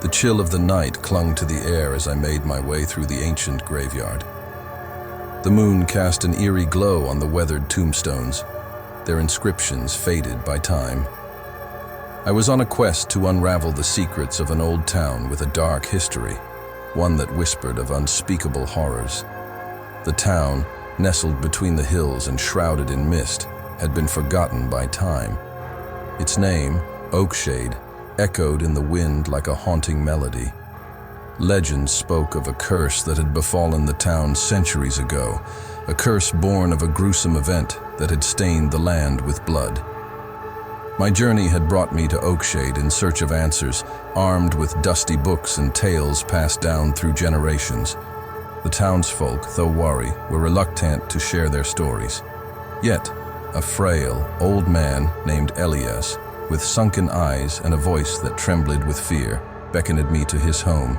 The chill of the night clung to the air as I made my way through the ancient graveyard. The moon cast an eerie glow on the weathered tombstones, their inscriptions faded by time. I was on a quest to unravel the secrets of an old town with a dark history, one that whispered of unspeakable horrors. The town, nestled between the hills and shrouded in mist, had been forgotten by time. Its name, Oakshade, echoed in the wind like a haunting melody. Legends spoke of a curse that had befallen the town centuries ago, a curse born of a gruesome event that had stained the land with blood. My journey had brought me to Oakshade in search of answers, armed with dusty books and tales passed down through generations. The townsfolk, though wary, were reluctant to share their stories. Yet, a frail, old man named Elias, with sunken eyes and a voice that trembled with fear, beckoned me to his home.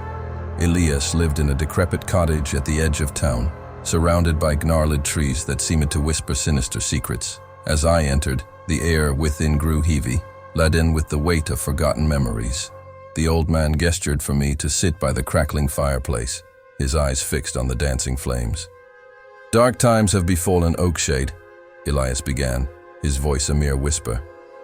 Elias lived in a decrepit cottage at the edge of town, surrounded by gnarled trees that seemed to whisper sinister secrets. As I entered, the air within grew heavy, laden with the weight of forgotten memories. The old man gestured for me to sit by the crackling fireplace, his eyes fixed on the dancing flames. "Dark times have befallen Oakshade," Elias began, his voice a mere whisper.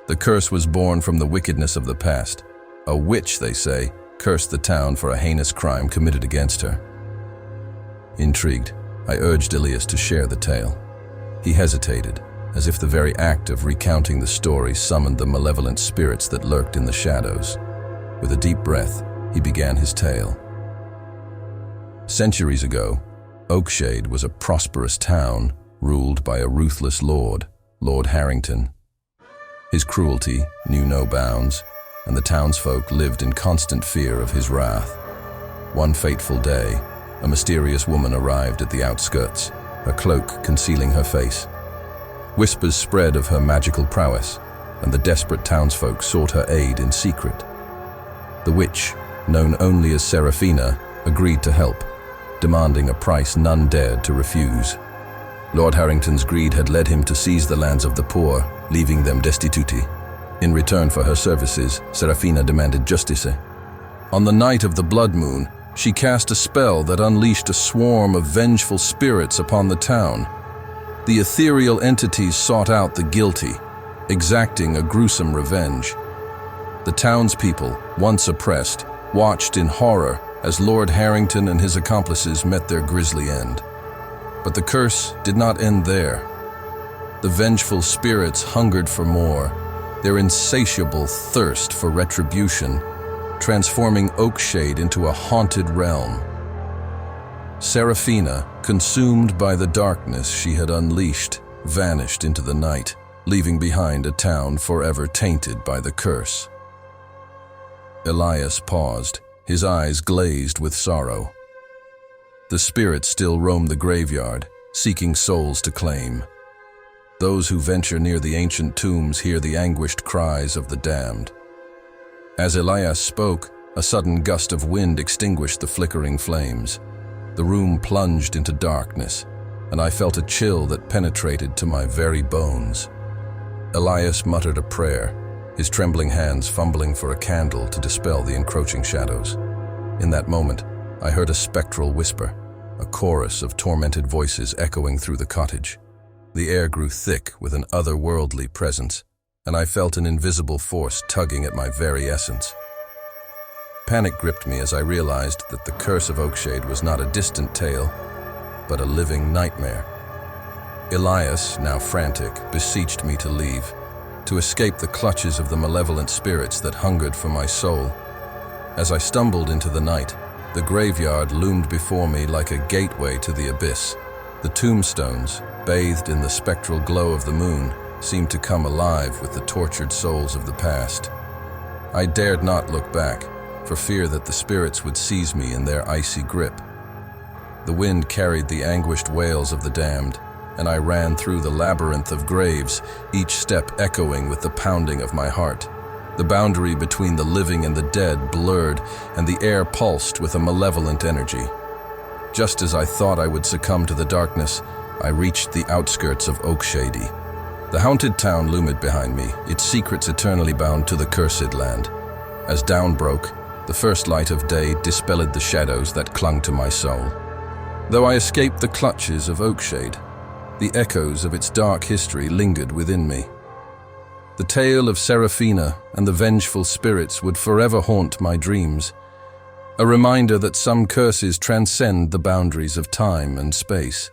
"The curse was born from the wickedness of the past. A witch, they say, cursed the town for a heinous crime committed against her." Intrigued, I urged Elias to share the tale. He hesitated, as if the very act of recounting the story summoned the malevolent spirits that lurked in the shadows. With a deep breath, he began his tale. Centuries ago, Oakshade was a prosperous town ruled by a ruthless lord, Lord Harrington. His cruelty knew no bounds, and the townsfolk lived in constant fear of his wrath. One fateful day, a mysterious woman arrived at the outskirts, a cloak concealing her face. Whispers spread of her magical prowess, and the desperate townsfolk sought her aid in secret. The witch, known only as Serafina, agreed to help, demanding a price none dared to refuse. Lord Harrington's greed had led him to seize the lands of the poor, leaving them destituti. In return for her services, Serafina demanded justice. On the night of the blood moon, she cast a spell that unleashed a swarm of vengeful spirits upon the town. The ethereal entities sought out the guilty, exacting a gruesome revenge. The townspeople, once oppressed, watched in horror as Lord Harrington and his accomplices met their grisly end. But the curse did not end there. The vengeful spirits hungered for more, their insatiable thirst for retribution, transforming Oakshade into a haunted realm. Serafina, consumed by the darkness she had unleashed, vanished into the night, leaving behind a town forever tainted by the curse. Elias paused, his eyes glazed with sorrow. The spirits still roam the graveyard, seeking souls to claim. Those who venture near the ancient tombs hear the anguished cries of the damned. As Elias spoke, a sudden gust of wind extinguished the flickering flames. The room plunged into darkness, and I felt a chill that penetrated to my very bones. Elias muttered a prayer, his trembling hands fumbling for a candle to dispel the encroaching shadows. In that moment, I heard a spectral whisper, a chorus of tormented voices echoing through the cottage. The air grew thick with an otherworldly presence, and I felt an invisible force tugging at my very essence. Panic gripped me as I realized that the curse of Oakshade was not a distant tale, but a living nightmare. Elias, now frantic, beseeched me to leave, to escape the clutches of the malevolent spirits that hungered for my soul. As I stumbled into the night, the graveyard loomed before me like a gateway to the abyss. The tombstones, bathed in the spectral glow of the moon, seemed to come alive with the tortured souls of the past. I dared not look back, for fear that the spirits would seize me in their icy grip. The wind carried the anguished wails of the damned, and I ran through the labyrinth of graves, each step echoing with the pounding of my heart. The boundary between the living and the dead blurred, and the air pulsed with a malevolent energy. Just as I thought I would succumb to the darkness, I reached the outskirts of Oakshade. The haunted town loomed behind me, its secrets eternally bound to the cursed land. As dawn broke, The first light of day dispelled the shadows that clung to my soul. Though I escaped the clutches of Oakshade, the echoes of its dark history lingered within me. The tale of Seraphina and the vengeful spirits would forever haunt my dreams, a reminder that some curses transcend the boundaries of time and space.